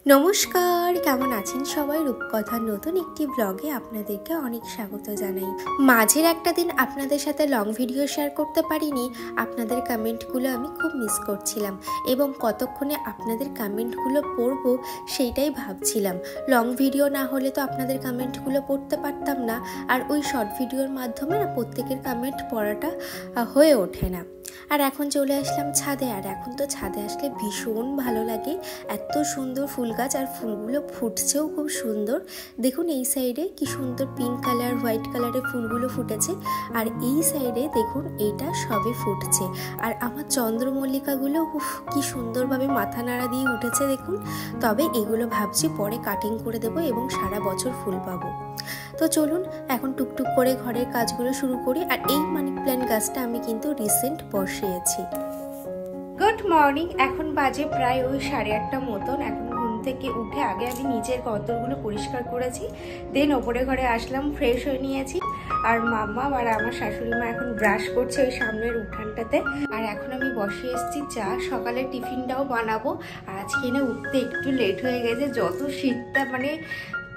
নমস্কার, কেমন আছেন সবাই? রূপকথার নতুন একটি ব্লগে আপনাদেরকে অনেক স্বাগত জানাই। মাঝের একটা দিন আপনাদের সাথে লং ভিডিও শেয়ার করতে পারিনি। আপনাদের কমেন্টগুলো আমি খুব মিস করছিলাম এবং কতক্ষণে আপনাদের কমেন্টগুলো পড়বো সেইটাই ভাবছিলাম। লং ভিডিও না হলে তো আপনাদের কমেন্টগুলো পড়তে পারতাম না, আর ওই শর্ট ভিডিওর মাধ্যমে না প্রত্যেকের কমেন্ট পড়াটা হয়ে ওঠে না। আর এখন চলে আসলাম ছাদে, আর এখন তো ছাদে আসলে ভীষণ ভালো লাগে। এত সুন্দর ফুল গাছ, আর ফুলগুলো ফুটছেও খুব সুন্দর। দেখুন এই সাইডে কি সুন্দর পিঙ্ক কালার, হোয়াইট কালারের ফুলগুলো ফুটেছে, আর এই সাইডে দেখুন এটা সবে ফুটছে। আর আমার চন্দ্রমল্লিকাগুলো কি সুন্দরভাবে মাথা নাড়া দিয়ে উঠেছে দেখুন। তবে এগুলো ভাবছি পরে কাটিং করে দেবো এবং সারা বছর ফুল পাবো। তো চলুন এখন টুকটুক করে ঘরের কাজগুলো শুরু করি। আর এই মানি প্ল্যান্ট গাছটা আমি কিন্তু রিসেন্ট বসিয়েছি। গুড মর্নিং, এখন বাজে প্রায় ওই 8:30 মতন। এখন ঘুম থেকে উঠে আগে আমি নিচের গর্তগুলো পরিষ্কার করেছি, দেন ওপরে ঘরে আসলাম, ফ্রেশ হয়ে নিয়েছি। আর মাম্মা আর আমার শাশুড়ি মা এখন ব্রাশ করছে ওই সামনের উঠানটাতে। আর এখন আমি বসে এসেছি চা, সকালে টিফিনটাও বানাবো। আর আজকে না উঠতে একটু লেট হয়ে গেছে, যত শীতটা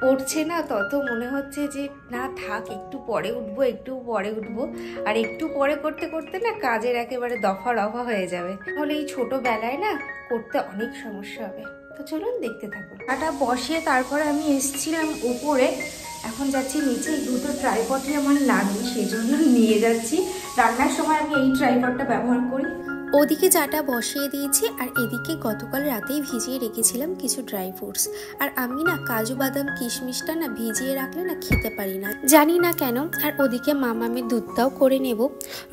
পড়ছে না তত মনে হচ্ছে যে না থাক, একটু পরে উঠবো। আর একটু পরে করতে করতে না কাজের একেবারে দফা রফা হয়ে যাবে, তাহলে এই ছোটবেলায় না করতে অনেক সমস্যা হবে। তো চলুন দেখতে থাকুন। চাটা বসিয়ে তারপরে আমি এসেছিলাম উপরে, এখন যাচ্ছি নিচে। এই দুটো ট্রাইপডই আমার লাগবে, সেই জন্য নিয়ে যাচ্ছি। রান্নার সময় আমি এই ট্রাইপডটা ব্যবহার করি। ওদিকে চাটা বসিয়ে দিয়েছি, আর এদিকে গতকাল রাতেই ভিজিয়ে রেখেছিলাম কিছু ড্রাই ফ্রুটস। আর আমি না কাজু বাদাম কিশমিশটা না ভিজিয়ে রাখলে না খেতে পারি না, জানি না কেন। আর ওদিকে মামামের দুধটাও করে নেব।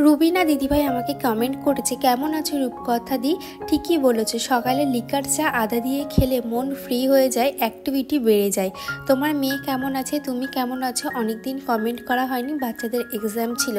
রুবিনা দিদিভাই আমাকে কমেন্ট করেছে, কেমন আছো রূপকথা দি? ঠিকই বলেছে, সকালে লিকার চা আদা দিয়ে খেলে মন ফ্রি হয়ে যায়, অ্যাক্টিভিটি বেড়ে যায়। তোমার মেয়ে কেমন আছে, তুমি কেমন আছো? অনেকদিন কমেন্ট করা হয়নি, বাচ্চাদের এক্সাম ছিল।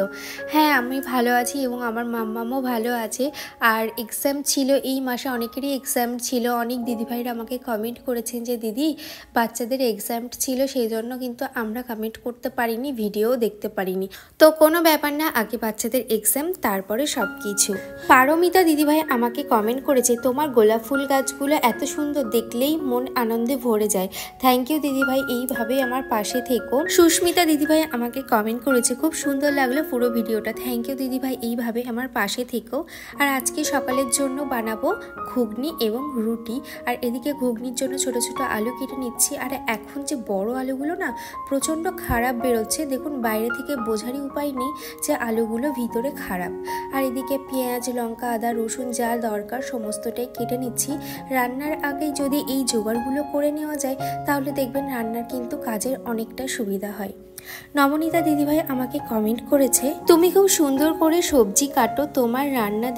হ্যাঁ, আমি ভালো আছি এবং আমার মাম্মামও ভালো আছে। আর এক্সাম ছিল এই মাসে, অনেকেরই এক্সাম ছিল। অনেক দিদিভাইরা আমাকে কমেন্ট করেছেন যে দিদি বাচ্চাদের এক্সাম ছিল, সেই জন্য কিন্তু আমরা কমেন্ট করতে পারিনি, ভিডিও দেখতে পারিনি। তো কোনো ব্যাপার না, আগে বাচ্চাদের এক্সাম তারপরে সব কিছু। পারমিতা দিদিভাই আমাকে কমেন্ট করেছে, তোমার গোলাপ ফুল গাছগুলো এত সুন্দর, দেখলেই মন আনন্দে ভরে যায়। থ্যাংক ইউ দিদিভাই, এইভাবেই আমার পাশে থেকো। সুস্মিতা দিদিভাই আমাকে কমেন্ট করেছে, খুব সুন্দর লাগলো পুরো ভিডিওটা। থ্যাংক ইউ দিদিভাই, এইভাবে আমার পাশে থেকো। আর আজকে সকালের জন্য বানাবো ঘুগনি এবং রুটি। আর এদিকে ঘুগনির জন্য ছোট ছোট আলু কেটে নিচ্ছি। আর এখন যে বড় আলুগুলো না প্রচণ্ড খারাপ বেরোচ্ছে, দেখুন বাইরে থেকে বোঝারই উপায় নেই যে আলুগুলো ভিতরে খারাপ। আর এদিকে পেঁয়াজ, লঙ্কা, আদা, রসুন যা দরকার সমস্তটাই কেটে নিচ্ছি। রান্নার আগে যদি এই জোগাড়গুলো করে নেওয়া যায় তাহলে দেখবেন রান্নার কিন্তু কাজের অনেকটা সুবিধা হয়। নবনীতা দিদিভাই আমাকে কমেন্ট করেছে, তুমি খুব সুন্দর করে সবজি কাটো, তোমার রান্না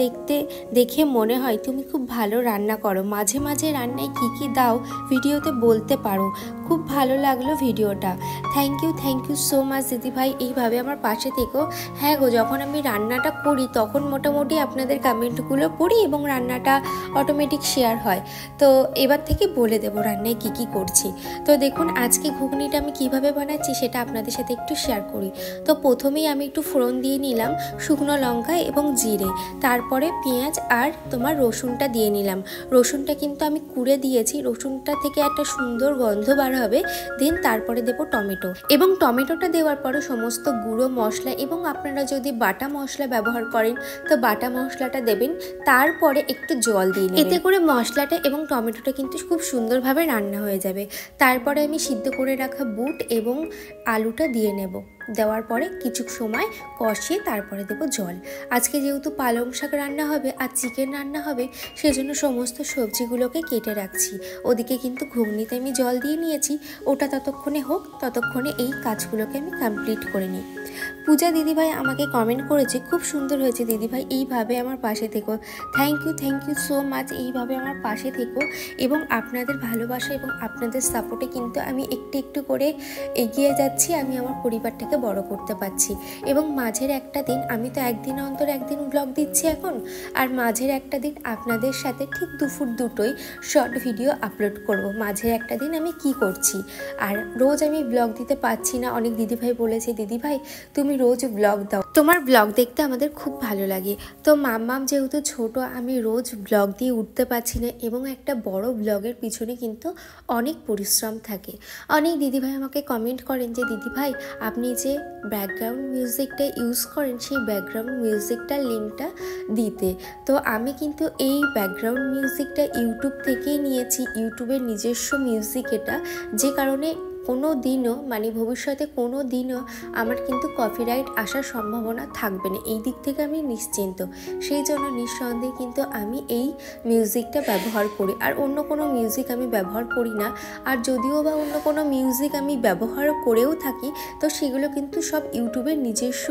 দেখে মনে হয় তুমি খুব ভালো রান্না করো। মাঝে মাঝে রান্নায় কি দাও ভিডিওতে বলতে পারো। খুব ভালো লাগলো ভিডিওটা। থ্যাংক ইউ সো মাচ দিদিভাই, এইভাবে আমার পাশে থেকো। হ্যাঁ গো, যখন আমি রান্নাটা করি তখন মোটামুটি আপনাদের কমেন্টগুলো পড়ি এবং রান্নাটা অটোমেটিক শেয়ার হয়। তো এবার থেকে বলে দেবো রান্নায় কি করছি। তো দেখুন আজকে ঘুগনিটা আমি কিভাবে বানাচ্ছি সেটা আপনাদের সাথে একটু শেয়ার করি। তো প্রথমেই আমি একটু ফোড়ন দিয়ে নিলাম শুকনো লঙ্কা এবং জিরে, তারপরে পেঁয়াজ আর তোমার রসুনটা দিয়ে নিলাম। রসুনটা কিন্তু আমি কুড়ে দিয়েছি, রসুনটা থেকে একটা সুন্দর গন্ধ বার হবে। দেন তারপরে দেবো টমেটো, এবং টমেটোটা দেওয়ার পরে সমস্ত গুঁড়ো মশলা, এবং আপনারা যদি বাটা মশলা ব্যবহার করেন তো বাটা মশলাটা দেবেন। তারপরে একটু জল দিয়ে নেবেন, এতে করে মশলাটা এবং টমেটোটা কিন্তু খুব সুন্দরভাবে রান্না হয়ে যাবে। তারপরে আমি সিদ্ধ করে রাখা বুট এবং আলুটা দিয়ে নেব। দেওয়ার পরে কিছু সময় কষিয়ে তারপরে দেবো জল। আজকে যেহেতু পালং শাক রান্না হবে আর চিকেন রান্না হবে, সেজন্য সমস্ত সবজিগুলোকে কেটে রাখছি। ওদিকে কিন্তু ঘুগনিতে আমি জল দিয়ে নিয়েছি, ওটা ততক্ষণে হোক, ততক্ষণে এই কাজগুলোকে আমি কমপ্লিট করে নিই। পূজা দিদিভাই আমাকে কমেন্ট করেছে, খুব সুন্দর হয়েছে দিদিভাই, এইভাবে আমার পাশে থেকো। থ্যাংক ইউ সো মাচ, এইভাবে আমার পাশে থেকো। এবং আপনাদের ভালোবাসা এবং আপনাদের সাপোর্টে কিন্তু আমি একটু করে এগিয়ে যাচ্ছি, আমি আমার পরিবারটাকে বড় করতে পারছি। এবং মাঝের একটা দিন, আমি তো একদিন অন্তর একদিন ব্লগ দিচ্ছি এখন, আর মাঝের একটা দিন আপনাদের সাথে ঠিক দুপুর 2টোয় শর্ট ভিডিও আপলোড করব। মাঝের একটা দিন আমি কি করছি, আর রোজ আমি ব্লগ দিতে পারছি না। অনেক দিদিভাই বলেছে, দিদিভাই তুমি রোজ ব্লগ দাও। তোমার ব্লগ দেখতে আমাদের খুব ভালো লাগে। তো মাম্মাম যেহেতু ছোট, আমি রোজ ব্লগ দিয়ে উঠতে পারছি না এবং একটা বড় ব্লগের পিছনে কিন্তু অনেক পরিশ্রম থাকে। অনেক দিদিভাই আমাকে কমেন্ট করেন যে দিদিভাই আপনি যে ব্যাকগ্রাউন্ড মিউজিকটা ইউজ করেন সেই ব্যাকগ্রাউন্ড মিউজিকটার লিঙ্কটা দিতে। তো আমি কিন্তু এই ব্যাকগ্রাউন্ড মিউজিকটা ইউটিউব থেকেই নিয়েছি, ইউটিউবের নিজস্ব মিউজিক এটা, যে কারণে কোনো দিনও ভবিষ্যতে কোনো দিনও আমার কিন্তু কপিরাইট আসার সম্ভাবনা থাকবে না, এই দিক থেকে আমি নিশ্চিন্ত। সেই জন্য নিঃসন্দেহে কিন্তু আমি এই মিউজিকটা ব্যবহার করি, আর অন্য কোনো মিউজিক আমি ব্যবহার করি না। আর যদিও বা অন্য কোনো মিউজিক আমি ব্যবহার করেও থাকি, তো সেগুলো কিন্তু সব ইউটিউবের নিজস্ব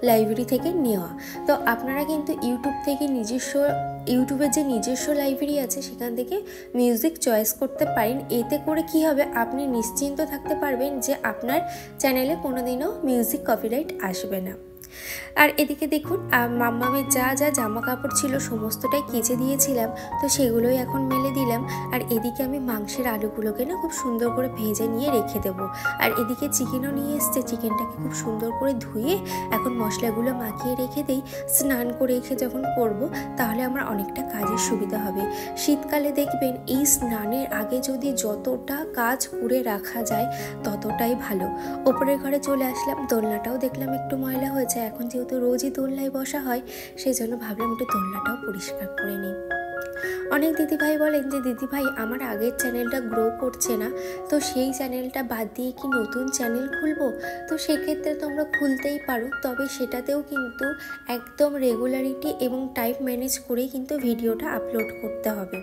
লাইব্রেরি থেকে নেওয়া। তো আপনারা কিন্তু ইউটিউবের যে নিজস্ব লাইব্রেরি আছে সেখান থেকে মিউজিক চয়েস করতে পারেন। এতে করে কি হবে, আপনি নিশ্চিন্ত থাকতে পারবেন যে আপনার চ্যানেলে কোনোদিনও মিউজিক কপিরাইট আসবে না। আর এদিকে দেখুন মাম্মামের যা যা জামা কাপড় ছিল সমস্তটাই কেচে দিয়েছিলাম, তো সেগুলোই এখন মেলে দিলাম। আর এদিকে আমি মাংসের আলুগুলোকে না খুব সুন্দর করে ভেজে নিয়ে রেখে দেবো। আর এদিকে চিকেনও নিয়ে এসছে, চিকেনটাকে খুব সুন্দর করে ধুয়ে এখন মশলাগুলো মাখিয়ে রেখে দিই। স্নান করে এসে যখন করব তাহলে আমার অনেকটা কাজের সুবিধা হবে। শীতকালে দেখবেন এই স্নানের আগে যদি যতটা কাজ করে রাখা যায় ততটাই ভালো। ওপরের ঘরে চলে আসলাম, দোলনাটাও দেখলাম একটু ময়লা হয়েছে। এখন যেহেতু রোজই দোলনায় বসা হয়, সেই জন্য ভাবলাম একটু দোলনাটাও পরিষ্কার করে নিই। অনেক দিদিভাই বলেন যে দিদিভাই আমার আগের চ্যানেলটা গ্রো করছে না, তো সেই চ্যানেলটা বাদ দিয়ে কি নতুন চ্যানেল খুলবো? তো সেক্ষেত্রে তোমরা খুলতেই পারো, তবে সেটাতেও কিন্তু একদম রেগুলারিটি এবং টাইম ম্যানেজ করেই কিন্তু ভিডিওটা আপলোড করতে হবে।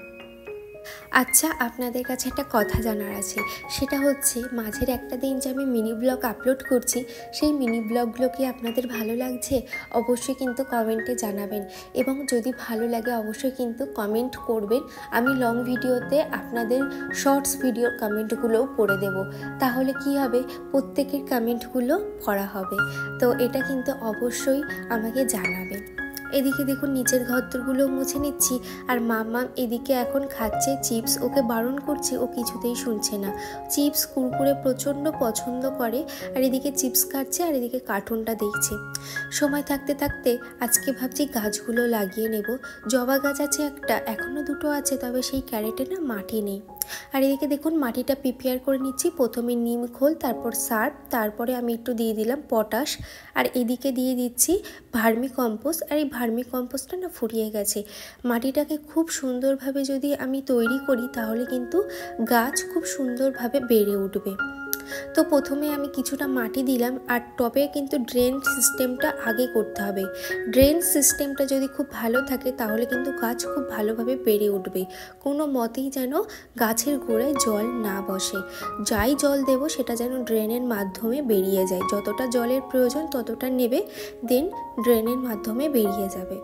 আচ্ছা, আপনাদের কাছে একটা কথা জানার আছে, সেটা হচ্ছে মাঝের একটা দিন যে আমি মিনি ব্লগ আপলোড করছি, সেই মিনি ব্লগগুলো কি আপনাদের ভালো লাগছে? অবশ্যই কিন্তু কমেন্টে জানাবেন, এবং যদি ভালো লাগে অবশ্যই কিন্তু কমেন্ট করবেন। আমি লং ভিডিওতে আপনাদের শর্টস ভিডিওর কমেন্টগুলোও পড়ে দেব, তাহলে কি হবে, প্রত্যেকের কমেন্টগুলো পড়া হবে। তো এটা কিন্তু অবশ্যই আমাকে জানাবেন। এদিকে দেখুন নিচের ঘরগুলো মুছে নিচ্ছি, আর মাম্মাম এদিকে এখন খাচ্ছে চিপস। ওকে বারণ করছি, ও কিছুতেই শুনছে না। চিপস কুরকুরে প্রচণ্ড পছন্দ করে, আর এদিকে চিপস খাচ্ছে আর এদিকে কার্টুনটা দেখছে। সময় থাকতে থাকতে আজকে ভাবছি গাছগুলো লাগিয়ে নেব। জবা গাছ আছে একটা, এখনও দুটো আছে, তবে সেই ক্যারেটে না মাটি নেই। আর এদিকে দেখুন মাটিটা প্রিপেয়ার করে নিচ্ছি। প্রথমে নিম খোল, তারপর সার্ফ, তারপরে আমি একটু দিয়ে দিলাম পটাশ, আর এদিকে দিয়ে দিচ্ছি ভার্মি কম্পোস্ট। আর এই ভার্মি কম্পোস্টটা না ফুরিয়ে গেছে। মাটিটাকে খুব সুন্দরভাবে যদি আমি তৈরি করি তাহলে কিন্তু গাছ খুব সুন্দরভাবে বেড়ে উঠবে। তো প্রথমে আমি কিছুটা মাটি দিলাম, আর টবে কিন্তু ড্রেন সিস্টেমটা আগে করতে হবে। ড্রেন সিস্টেমটা যদি খুব ভালো থাকে তাহলে কিন্তু গাছ খুব ভালোভাবে বেড়ে উঠবে। কোনো মতেই যেন গাছের গোড়ায় জল না বসে। যাই জল দেব সেটা যেন ড্রেনের মাধ্যমে বেরিয়ে যায়। যতটা জলের প্রয়োজন ততটা নেবে, দেন ড্রেনের মাধ্যমে বেরিয়ে যাবে।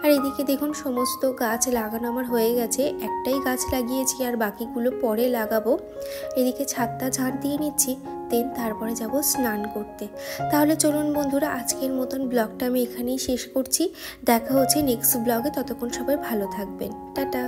আর এদিকে দেখুন সমস্ত গাছ লাগানো আমার হয়ে গেছে। একটাই গাছ লাগিয়েছি, আর বাকিগুলো পরে লাগাবো। এদিকে ছাদটা ঝাড় দিয়ে নিচ্ছি, দেন তারপরে যাব স্নান করতে। তাহলে চলুন বন্ধুরা, আজকের মতন ব্লগটা আমি এখানেই শেষ করছি। দেখা হচ্ছে নেক্সট ব্লগে, ততক্ষণ সবাই ভালো থাকবেন, টাটা।